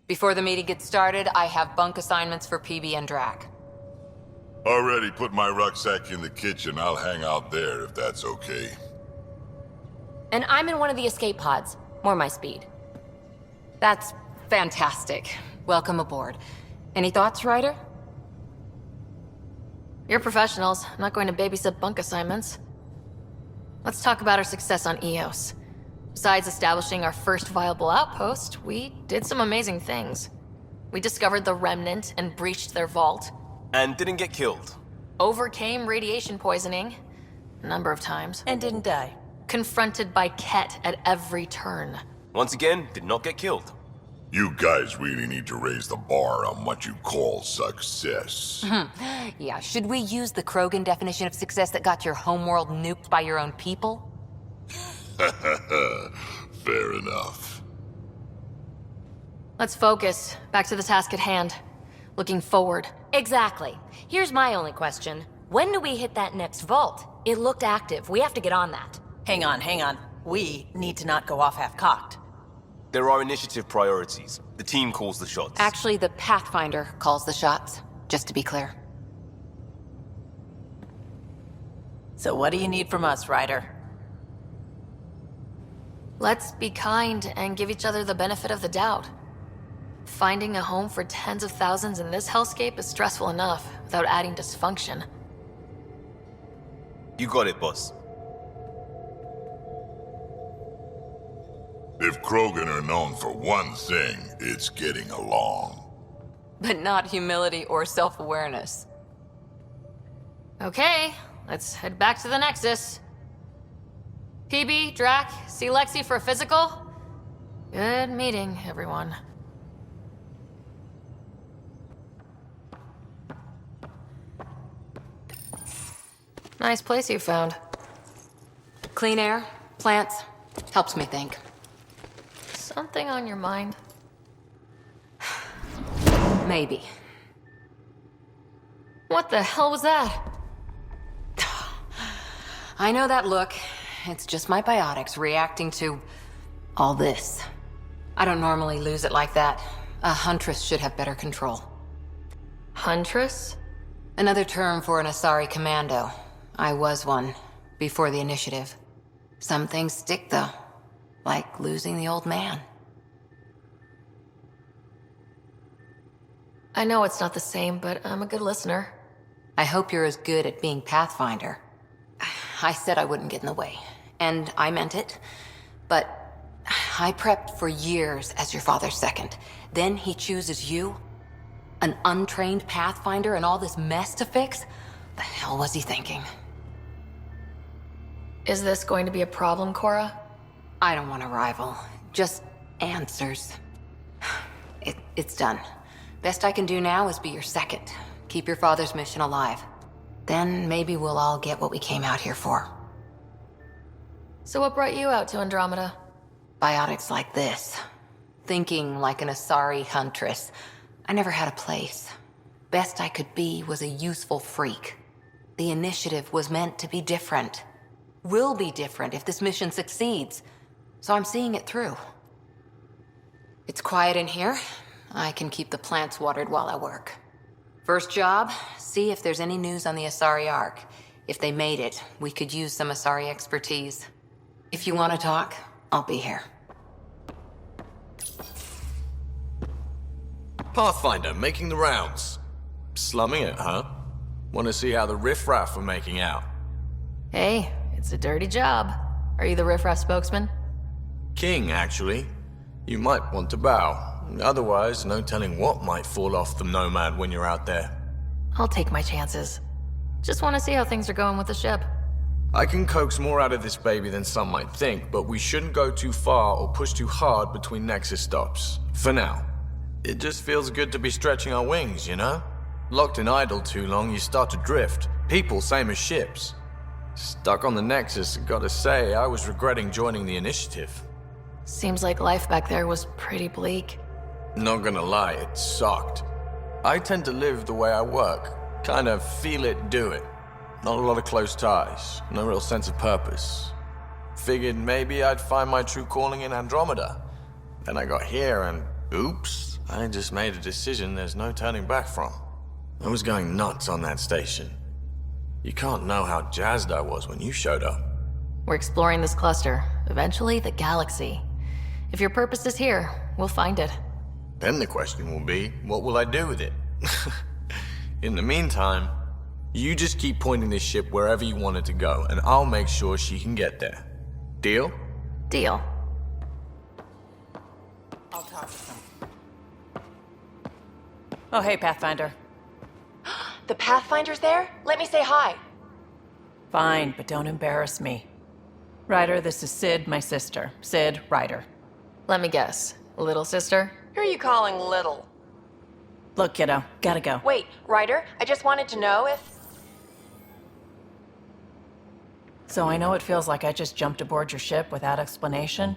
Before the meeting gets started, I have bunk assignments for PB and Drac. Already put my rucksack in the kitchen. I'll hang out there if that's okay. And I'm in one of the escape pods. More my speed. That's fantastic. Welcome aboard. Any thoughts, Ryder? You're professionals. I'm not going to babysit bunk assignments. Let's talk about our success on Eos. Besides establishing our first viable outpost, we did some amazing things. We discovered the Remnant and breached their vault. And didn't get killed. Overcame radiation poisoning a number of times. And didn't die. Confronted by Ket at every turn. Once again, did not get killed. You guys really need to raise the bar on what you call success. Yeah, should we use the Krogan definition of success that got your homeworld nuked by your own people? Fair enough. Let's focus. Back to the task at hand. Looking forward. Exactly. Here's my only question. When do we hit that next vault? It looked active. We have to get on that. Hang on. We need to not go off half-cocked. There are initiative priorities. The team calls the shots. Actually, the Pathfinder calls the shots, just to be clear. So what do you need from us, Ryder? Let's be kind and give each other the benefit of the doubt. Finding a home for tens of thousands in this hellscape is stressful enough without adding dysfunction. You got it, boss. If Krogan are known for one thing, it's getting along. But not humility or self-awareness. Okay, let's head back to the Nexus. PB, Drac, see Lexi for a physical? Good meeting, everyone. Nice place you found. Clean air, plants, helps me think. Something on your mind? Maybe. What the hell was that? I know that look. It's just my biotics reacting to all this. I don't normally lose it like that. A huntress should have better control. Huntress? Another term for an Asari commando. I was one, before the initiative. Some things stick, though. Like losing the old man. I know it's not the same, but I'm a good listener. I hope you're as good at being Pathfinder. I said I wouldn't get in the way, and I meant it. But I prepped for years as your father's second. Then he chooses you? An untrained Pathfinder and all this mess to fix? The hell was he thinking? Is this going to be a problem, Cora? I don't want a rival. Just answers. It's done. Best I can do now is be your second. Keep your father's mission alive. Then maybe we'll all get what we came out here for. So what brought you out to Andromeda? Biotics like this. Thinking like an Asari huntress. I never had a place. Best I could be was a useful freak. The initiative was meant to be different. Will be different if this mission succeeds. So I'm seeing it through. It's quiet in here. I can keep the plants watered while I work. First job, see if there's any news on the Asari Ark. If they made it, we could use some Asari expertise. If you want to talk, I'll be here. Pathfinder, making the rounds. Slumming it, huh? Want to see how the riffraff are making out? Hey, it's a dirty job. Are you the riffraff spokesman? King, actually. You might want to bow. Otherwise, no telling what might fall off the Nomad when you're out there. I'll take my chances. Just want to see how things are going with the ship. I can coax more out of this baby than some might think, but we shouldn't go too far or push too hard between Nexus stops. For now. It just feels good to be stretching our wings, you know? Locked in idle too long, you start to drift. People, same as ships. Stuck on the Nexus, gotta say, I was regretting joining the initiative. Seems like life back there was pretty bleak. Not gonna lie, it sucked. I tend to live the way I work. Kind of feel it, do it. Not a lot of close ties, no real sense of purpose. Figured maybe I'd find my true calling in Andromeda. Then I got here and oops, I just made a decision there's no turning back from. I was going nuts on that station. You can't know how jazzed I was when you showed up. We're exploring this cluster, eventually the galaxy. If your purpose is here, we'll find it. Then the question will be, what will I do with it? In the meantime, you just keep pointing this ship wherever you want it to go, and I'll make sure she can get there. Deal? Deal. I'll talk to them. Oh, hey, Pathfinder. The Pathfinder's there? Let me say hi. Fine, but don't embarrass me. Ryder, this is Sid, my sister. Sid, Ryder. Let me guess. Little sister? Who are you calling little? Look, kiddo, gotta go. Wait, Ryder, I just wanted to know if... So I know it feels like I just jumped aboard your ship without explanation.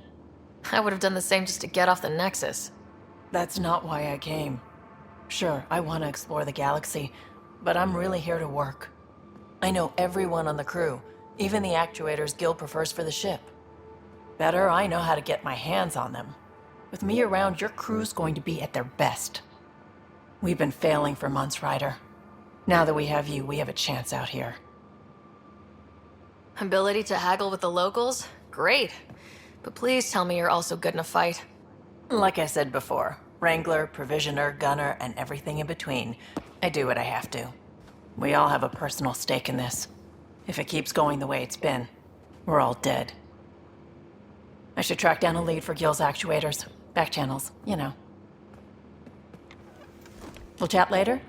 I would have done the same just to get off the Nexus. That's not why I came. Sure, I want to explore the galaxy, but I'm really here to work. I know everyone on the crew, even the actuators Gil prefers for the ship. Better, I know how to get my hands on them. With me around, your crew's going to be at their best. We've been failing for months, Ryder. Now that we have you, we have a chance out here. Ability to haggle with the locals? Great. But please tell me you're also good in a fight. Like I said before, Wrangler, Provisioner, Gunner, and everything in between. I do what I have to. We all have a personal stake in this. If it keeps going the way it's been, we're all dead. I should track down a lead for Gil's actuators. Back channels, you know. We'll chat later?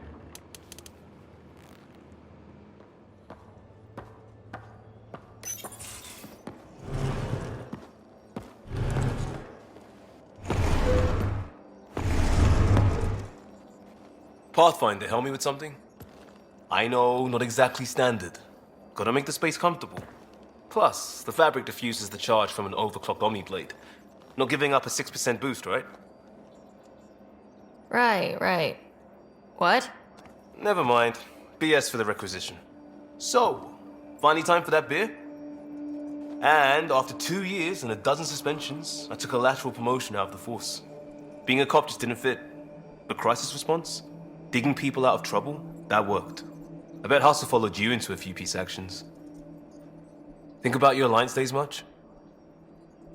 Pathfinder, help me with something? I know, not exactly standard. Gotta make the space comfortable. Plus, the fabric diffuses the charge from an overclocked Omni blade. Not giving up a 6% boost, right? Right. What? Never mind. BS for the requisition. So, finally time for that beer? And after 2 years and a dozen suspensions, I took a lateral promotion out of the force. Being a cop just didn't fit. But crisis response? Digging people out of trouble? That worked. I bet Hustle followed you into a few peace actions. Think about your Alliance days much?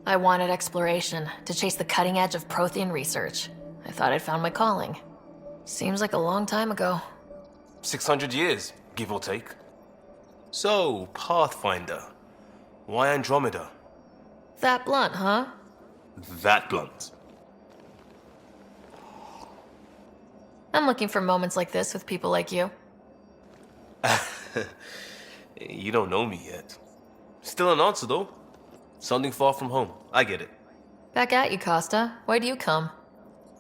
I wanted exploration, to chase the cutting edge of Prothean research. I thought I'd found my calling. Seems like a long time ago. 600 years, give or take. So, Pathfinder. Why Andromeda? That blunt, huh? That blunt. I'm looking for moments like this with people like you. You don't know me yet. Still an answer, though. Something far from home. I get it. Back at you, Costa. Why do you come?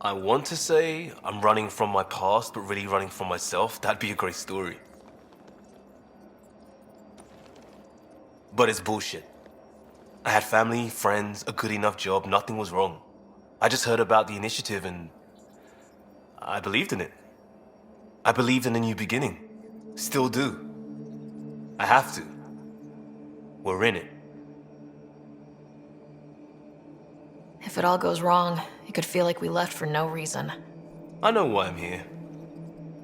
I want to say I'm running from my past, but really running from myself. That'd be a great story. But it's bullshit. I had family, friends, a good enough job, nothing was wrong. I just heard about the initiative and I believed in it. I believed in a new beginning. Still do. I have to. We're in it. If it all goes wrong, it could feel like we left for no reason. I know why I'm here.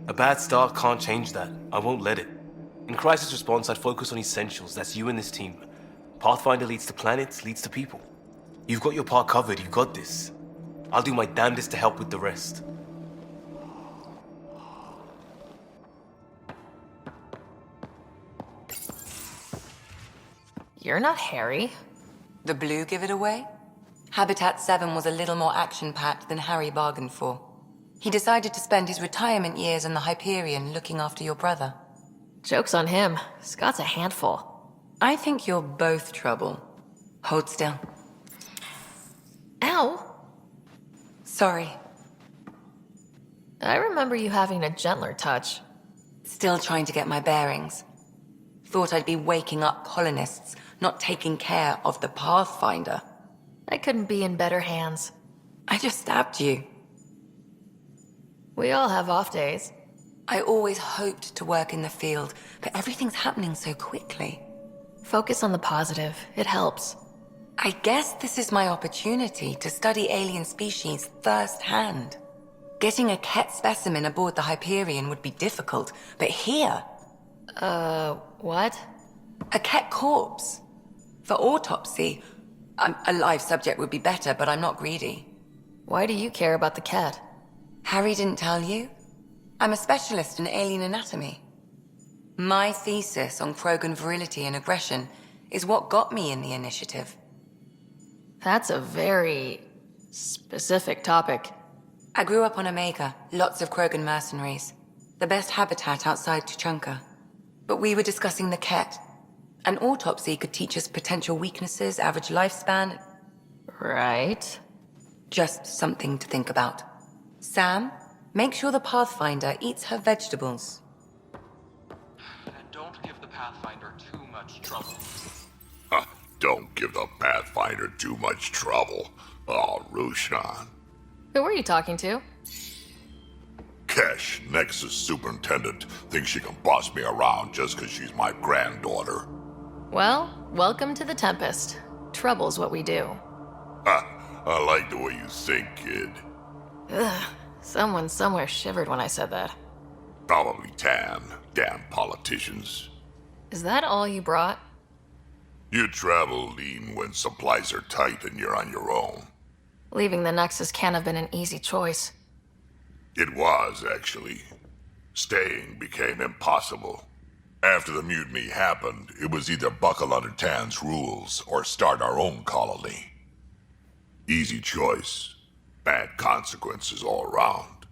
A bad start can't change that. I won't let it. In crisis response, I'd focus on essentials. That's you and this team. Pathfinder leads to planets, leads to people. You've got your part covered. You got this. I'll do my damnedest to help with the rest. You're not Harry. The blue give it away? Habitat 7 was a little more action-packed than Harry bargained for. He decided to spend his retirement years in the Hyperion looking after your brother. Joke's on him. Scott's a handful. I think you're both trouble. Hold still. Ow! Sorry. I remember you having a gentler touch. Still trying to get my bearings. Thought I'd be waking up colonists, not taking care of the Pathfinder. I couldn't be in better hands. I just stabbed you. We all have off days. I always hoped to work in the field, but everything's happening so quickly. Focus on the positive. It helps. I guess this is my opportunity to study alien species firsthand. Getting a Ket specimen aboard the Hyperion would be difficult, but here, What? a Ket corpse. For autopsy, a live subject would be better, but I'm not greedy. Why do you care about the cat? Harry didn't tell you? I'm a specialist in alien anatomy. My thesis on Krogan virility and aggression is what got me in the initiative. That's a very specific topic. I grew up on Omega, lots of Krogan mercenaries. The best habitat outside Tuchanka. But we were discussing the Ket. An autopsy could teach us potential weaknesses, average lifespan. Right. Just something to think about. Sam, make sure the Pathfinder eats her vegetables. And don't give the Pathfinder too much trouble. Don't give the Pathfinder too much trouble. Oh, Rushan. Who were you talking to? Kesh, Nexus Superintendent, thinks she can boss me around just because she's my granddaughter. Well, welcome to the Tempest. Trouble's what we do. I like the way you think, kid. Someone somewhere shivered when I said that. Probably Tan. Damn politicians. Is that all you brought? You travel lean when supplies are tight and you're on your own. Leaving the Nexus can't have been an easy choice. It was, actually. Staying became impossible. After the mutiny happened, it was either buckle under Tan's rules or start our own colony. Easy choice. Bad consequences all around.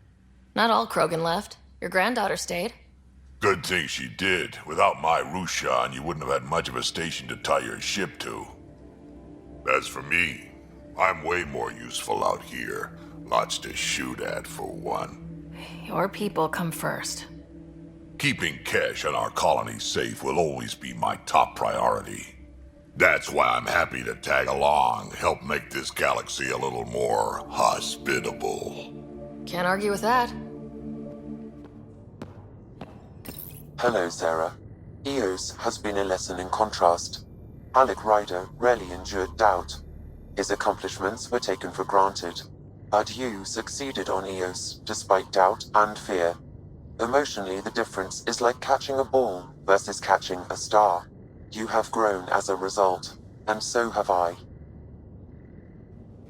Not all Krogan left. Your granddaughter stayed. Good thing she did. Without my Rushan, you wouldn't have had much of a station to tie your ship to. As for me, I'm way more useful out here. Lots to shoot at, for one. Your people come first. Keeping Kesh and our colony safe will always be my top priority. That's why I'm happy to tag along, help make this galaxy a little more hospitable. Can't argue with that. Hello, Sara. Eos has been a lesson in contrast. Alec Ryder rarely endured doubt. His accomplishments were taken for granted. But you succeeded on Eos, despite doubt and fear. Emotionally, the difference is like catching a ball versus catching a star. You have grown as a result, and so have I.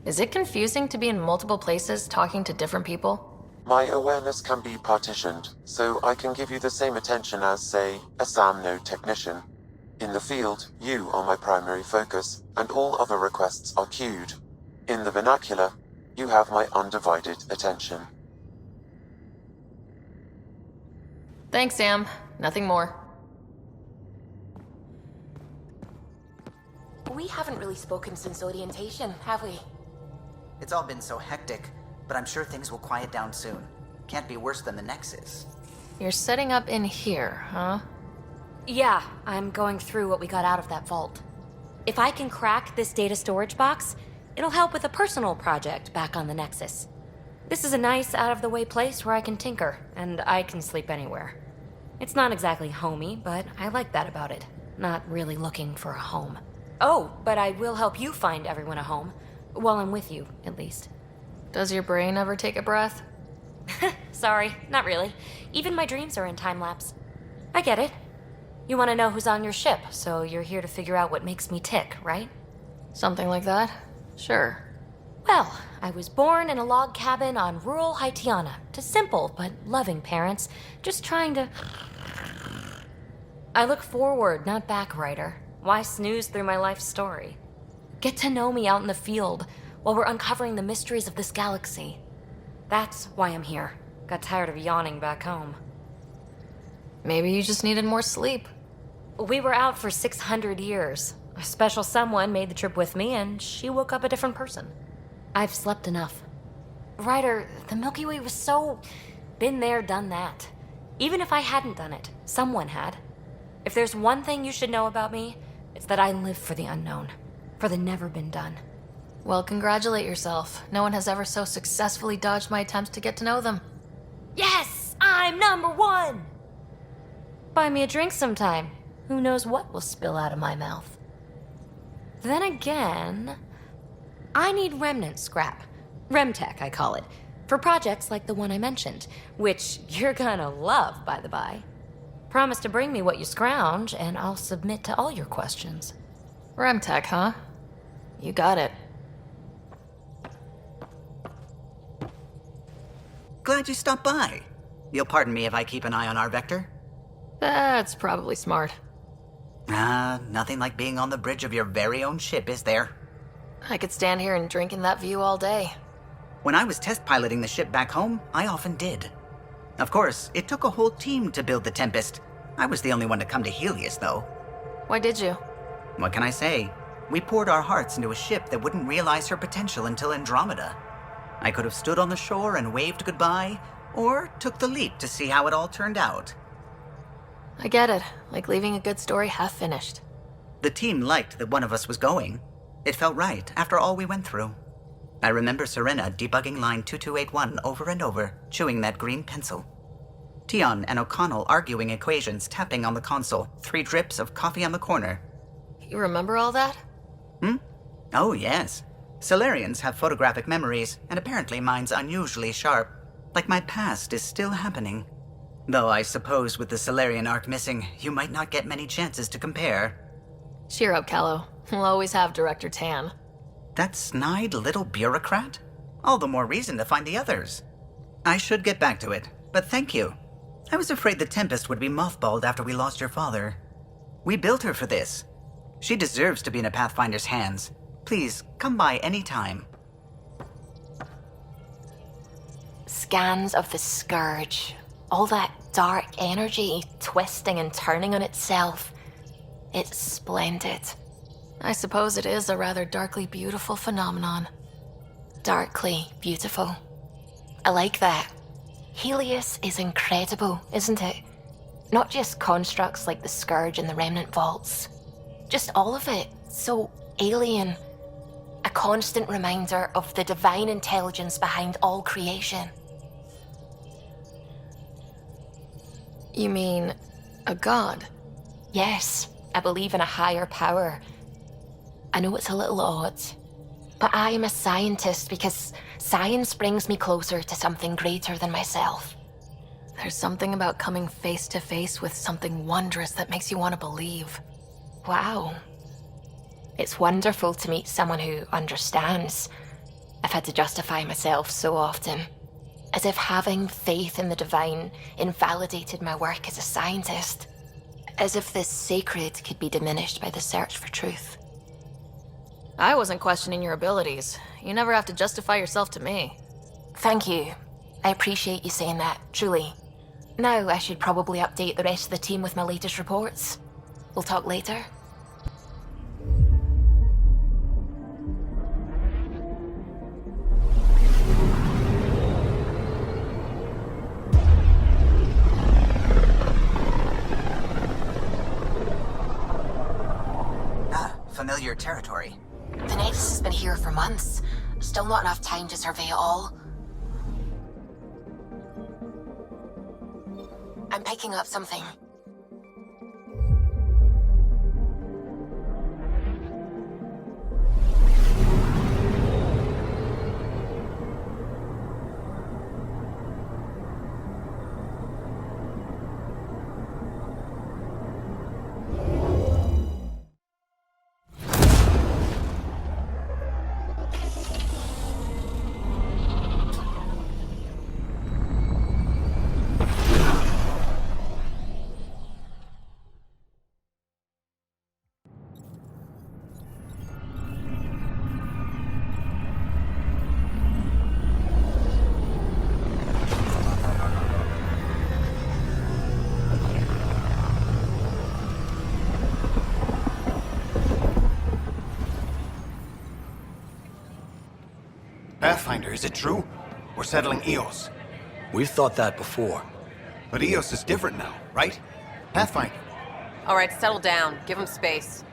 Is it confusing to be in multiple places talking to different people? My awareness can be partitioned, so I can give you the same attention as, say, a SAM node technician. In the field, you are my primary focus, and all other requests are queued. In the vernacular, you have my undivided attention. Thanks, Sam. Nothing more. We haven't really spoken since orientation, have we? It's all been so hectic, but I'm sure things will quiet down soon. Can't be worse than the Nexus. You're setting up in here, huh? Yeah, I'm going through what we got out of that vault. If I can crack this data storage box, it'll help with a personal project back on the Nexus. This is a nice, out-of-the-way place where I can tinker, and I can sleep anywhere. It's not exactly homey, but I like that about it. Not really looking for a home. Oh, but I will help you find everyone a home. While I'm with you, at least. Does your brain ever take a breath? Sorry, not really. Even my dreams are in time-lapse. I get it. You want to know who's on your ship, so you're here to figure out what makes me tick, right? Something like that? Sure. Well, I was born in a log cabin on rural Haitiana to simple but loving parents, just trying to... I look forward, not back, Ryder. Why snooze through my life story? Get to know me out in the field while we're uncovering the mysteries of this galaxy. That's why I'm here. Got tired of yawning back home. Maybe you just needed more sleep. We were out for 600 years. A special someone made the trip with me, and she woke up a different person. I've slept enough. Ryder, the Milky Way was so... been there, done that. Even if I hadn't done it, someone had. If there's one thing you should know about me, it's that I live for the unknown. For the never been done. Well, congratulate yourself. No one has ever so successfully dodged my attempts to get to know them. Yes! I'm #1! Buy me a drink sometime. Who knows what will spill out of my mouth. Then again... I need remnant scrap. Remtech, I call it. For projects like the one I mentioned, which you're gonna love, by the by. Promise to bring me what you scrounge, and I'll submit to all your questions. Remtech, huh? You got it. Glad you stopped by. You'll pardon me if I keep an eye on our vector? That's probably smart. Nothing like being on the bridge of your very own ship, is there? I could stand here and drink in that view all day. When I was test piloting the ship back home, I often did. Of course, it took a whole team to build the Tempest. I was the only one to come to Helios, though. Why did you? What can I say? We poured our hearts into a ship that wouldn't realize her potential until Andromeda. I could have stood on the shore and waved goodbye, or took the leap to see how it all turned out. I get it. Like leaving a good story half finished. The team liked that one of us was going. It felt right after all we went through. I remember Serena debugging line 2281 over and over, chewing that green pencil. Tion and O'Connell arguing equations, tapping on the console, 3 drips of coffee on the corner. You remember all that? Oh, yes. Solarians have photographic memories, and apparently mine's unusually sharp. Like my past is still happening. Though I suppose with the Solarian arc missing, you might not get many chances to compare. Cheer up, Callow. We'll always have Director Tan. That snide little bureaucrat? All the more reason to find the others. I should get back to it, but thank you. I was afraid the Tempest would be mothballed after we lost your father. We built her for this. She deserves to be in a Pathfinder's hands. Please, come by any time. Scans of the Scourge. All that dark energy twisting and turning on itself. It's splendid. I suppose it is a rather darkly beautiful phenomenon. Darkly beautiful. I like that. Helios is incredible, isn't it? Not just constructs like the Scourge and the Remnant Vaults. Just all of it. So alien. A constant reminder of the divine intelligence behind all creation. You mean a god? Yes, I believe in a higher power. I know it's a little odd, but I am a scientist because science brings me closer to something greater than myself. There's something about coming face to face with something wondrous that makes you want to believe. Wow. It's wonderful to meet someone who understands. I've had to justify myself so often, as if having faith in the divine invalidated my work as a scientist. As if the sacred could be diminished by the search for truth. I wasn't questioning your abilities. You never have to justify yourself to me. Thank you. I appreciate you saying that, truly. Now I should probably update the rest of the team with my latest reports. We'll talk later. Familiar territory. The Nexus has been here for months. Still not enough time to survey it all. I'm picking up something. Pathfinder, is it true? We're settling Eos. We've thought that before. But Eos is different now, right? Pathfinder. All right, settle down. Give him space.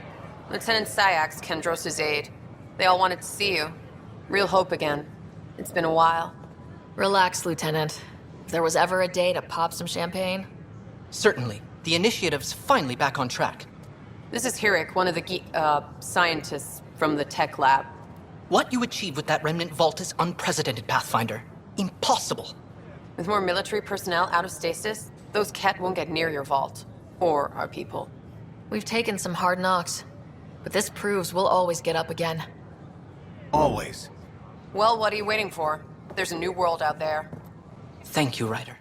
Lieutenant Syax, Kendros' aide. They all wanted to see you. Real hope again. It's been a while. Relax, Lieutenant. If there was ever a day to pop some champagne... Certainly. The initiative's finally back on track. This is Hirik, one of the scientists from the tech lab. What you achieved with that remnant vault is unprecedented, Pathfinder. Impossible. With more military personnel out of stasis, those Ket won't get near your vault. Or our people. We've taken some hard knocks, but this proves we'll always get up again. Always. Well, what are you waiting for? There's a new world out there. Thank you, Ryder.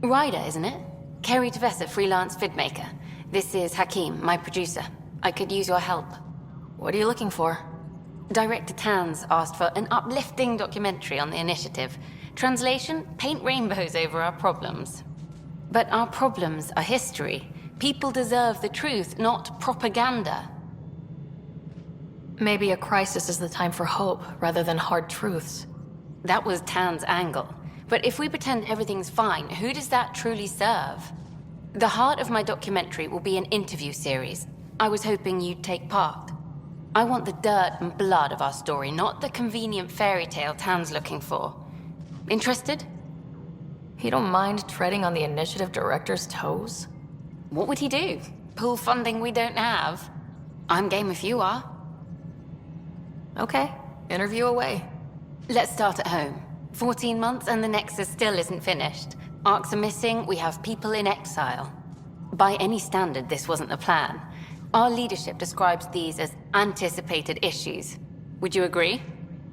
Ryder, isn't it? Kerry Tavessa, freelance vidmaker. This is Hakim, my producer. I could use your help. What are you looking for? Director Tans asked for an uplifting documentary on the initiative. Translation, paint rainbows over our problems. But our problems are history. People deserve the truth, not propaganda. Maybe a crisis is the time for hope, rather than hard truths. That was Tan's angle. But if we pretend everything's fine, who does that truly serve? The heart of my documentary will be an interview series. I was hoping you'd take part. I want the dirt and blood of our story, not the convenient fairy tale Tan's looking for. Interested? You don't mind treading on the initiative director's toes? What would he do? Pull funding we don't have? I'm game if you are. Okay, interview away. Let's start at home. 14 months and the Nexus still isn't finished. Arcs are missing, we have people in exile. By any standard, this wasn't a plan. Our leadership describes these as anticipated issues. Would you agree?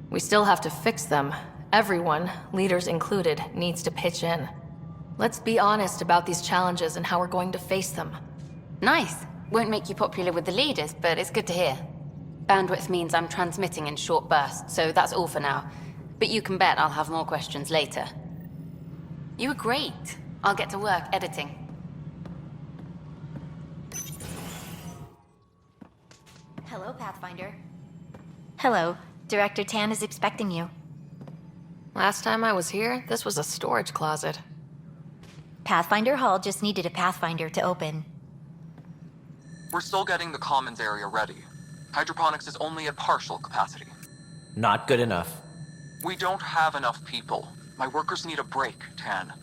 We still have to fix them. Everyone, leaders included, needs to pitch in. Let's be honest about these challenges and how we're going to face them. Nice. Won't make you popular with the leaders, but it's good to hear. Bandwidth means I'm transmitting in short bursts, so that's all for now. But you can bet I'll have more questions later. You were great. I'll get to work editing. Hello, Pathfinder. Hello. Director Tan is expecting you. Last time I was here, this was a storage closet. Pathfinder Hall just needed a Pathfinder to open. We're still getting the commons area ready. Hydroponics is only at partial capacity. Not good enough. We don't have enough people. My workers need a break, Tan.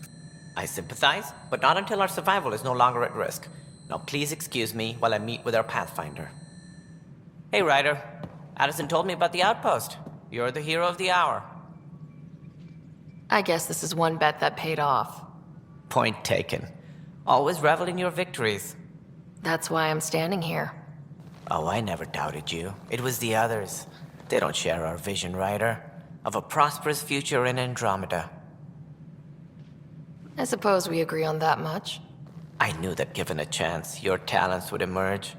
I sympathize, but not until our survival is no longer at risk. Now please excuse me while I meet with our Pathfinder. Hey, Ryder. Addison told me about the outpost. You're the hero of the hour. I guess this is one bet that paid off. Point taken. Always revel in your victories. That's why I'm standing here. Oh, I never doubted you. It was the others. They don't share our vision, Ryder, of a prosperous future in Andromeda. I suppose we agree on that much. I knew that given a chance, your talents would emerge.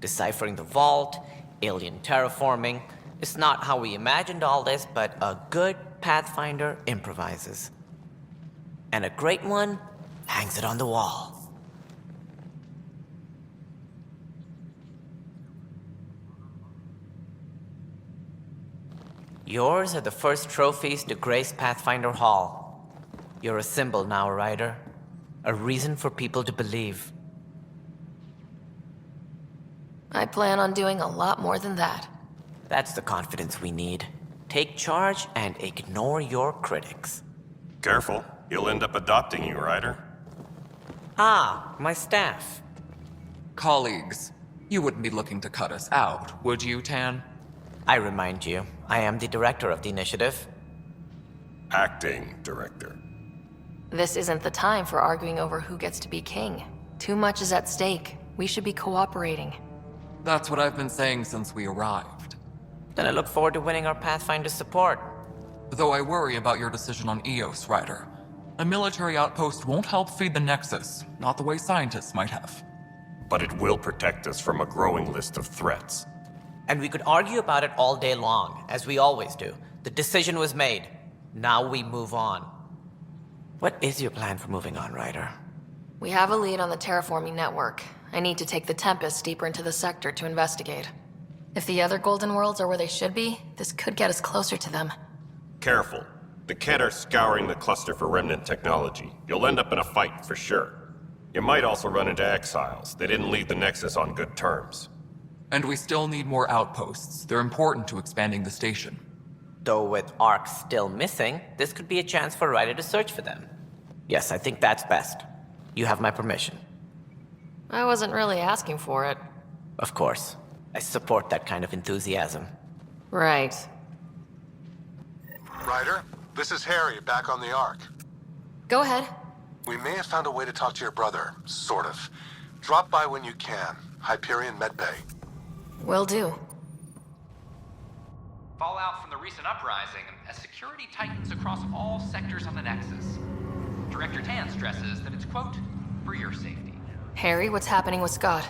Deciphering the vault, alien terraforming. It's not how we imagined all this, but a good Pathfinder improvises. And a great one hangs it on the wall. Yours are the first trophies to grace Pathfinder Hall. You're a symbol now, Ryder. A reason for people to believe. I plan on doing a lot more than that. That's the confidence we need. Take charge and ignore your critics. Careful. He'll end up adopting you, Ryder. Ah, my staff. Colleagues, you wouldn't be looking to cut us out, would you, Tan? I remind you, I am the director of the initiative. Acting director. This isn't the time for arguing over who gets to be king. Too much is at stake. We should be cooperating. That's what I've been saying since we arrived. Then I look forward to winning our Pathfinder's support. Though I worry about your decision on Eos, Ryder. A military outpost won't help feed the Nexus, not the way scientists might have. But it will protect us from a growing list of threats. And we could argue about it all day long, as we always do. The decision was made. Now we move on. What is your plan for moving on, Ryder? We have a lead on the terraforming network. I need to take the Tempest deeper into the sector to investigate. If the other Golden Worlds are where they should be, this could get us closer to them. Careful. The Ket are scouring the cluster for remnant technology. You'll end up in a fight, for sure. You might also run into exiles. They didn't leave the Nexus on good terms. And we still need more outposts. They're important to expanding the station. Though with Arcs still missing, this could be a chance for Ryder to search for them. Yes, I think that's best. You have my permission. I wasn't really asking for it. Of course. I support that kind of enthusiasm. Right. Ryder, this is Harry, back on the Ark. Go ahead. We may have found a way to talk to your brother, sort of. Drop by when you can. Hyperion Medbay. Will do. Fallout from the recent uprising as security tightens across all sectors of the Nexus. Director Tan stresses that it's, quote, for your safety. Harry, what's happening with Scott?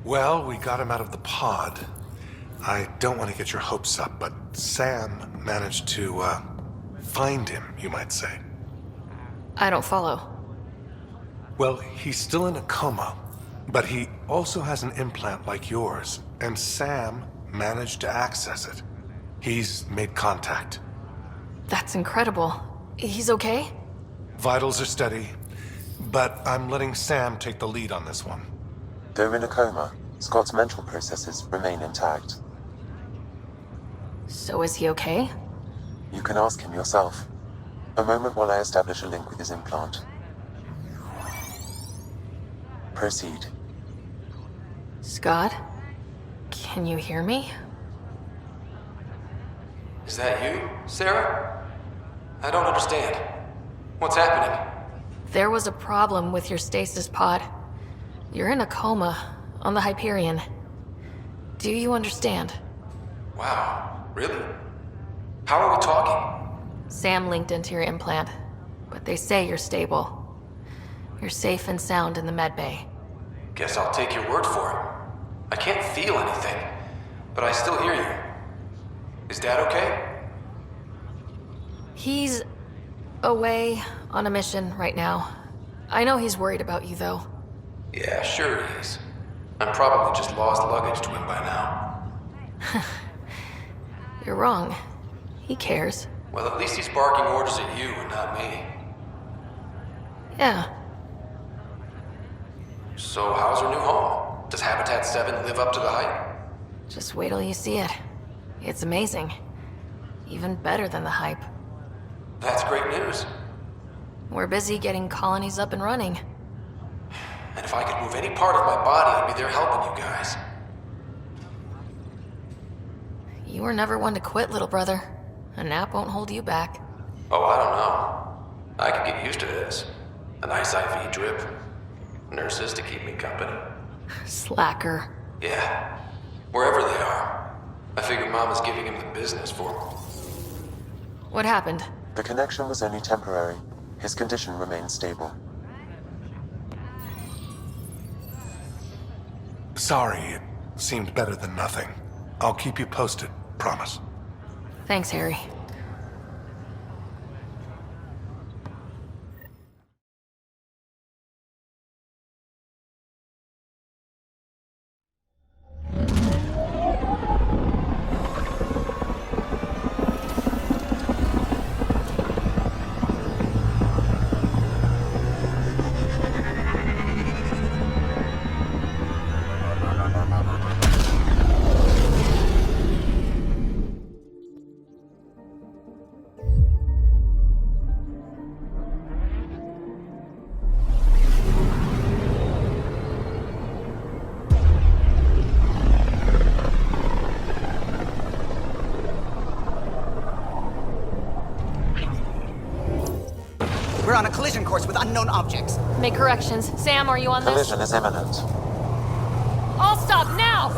Well, we got him out of the pod. I don't want to get your hopes up, but Sam managed to, find him, you might say. I don't follow. Well, he's still in a coma, but he also has an implant like yours, and Sam managed to access it. He's made contact. That's incredible. He's okay? Vitals are steady, but I'm letting Sam take the lead on this one. Though in a coma, Scott's mental processes remain intact. So is he okay? You can ask him yourself. A moment while I establish a link with his implant. Proceed. Scott? Can you hear me? Is that you, Sarah? I don't understand. What's happening? There was a problem with your stasis pod. You're in a coma on the Hyperion. Do you understand? Wow, really? How are we talking? Sam linked into your implant, but they say you're stable. You're safe and sound in the medbay. Guess I'll take your word for it. I can't feel anything, but I still hear you. Is Dad okay? He's away on a mission right now. I know he's worried about you, though. Yeah, sure he is. I'm probably just lost luggage to him by now. You're wrong. He cares. Well, at least he's barking orders at you and not me. Yeah. So how's her new home? Does Habitat 7 live up to the hype? Just wait till you see it. It's amazing. Even better than the hype. That's great news. We're busy getting colonies up and running. And if I could move any part of my body, I'd be there helping you guys. You were never one to quit, little brother. A nap won't hold you back. Oh, I don't know. I could get used to this. A nice IV drip. Nurses to keep me company. Slacker. Yeah. Wherever they are. I figure Mama's giving him the business for me. What happened? The connection was only temporary. His condition remains stable. Sorry, it seemed better than nothing. I'll keep you posted, promise. Thanks, Harry. We're on a collision course with unknown objects. Make corrections. Sam, are you on this? Collision is imminent. I'll stop now!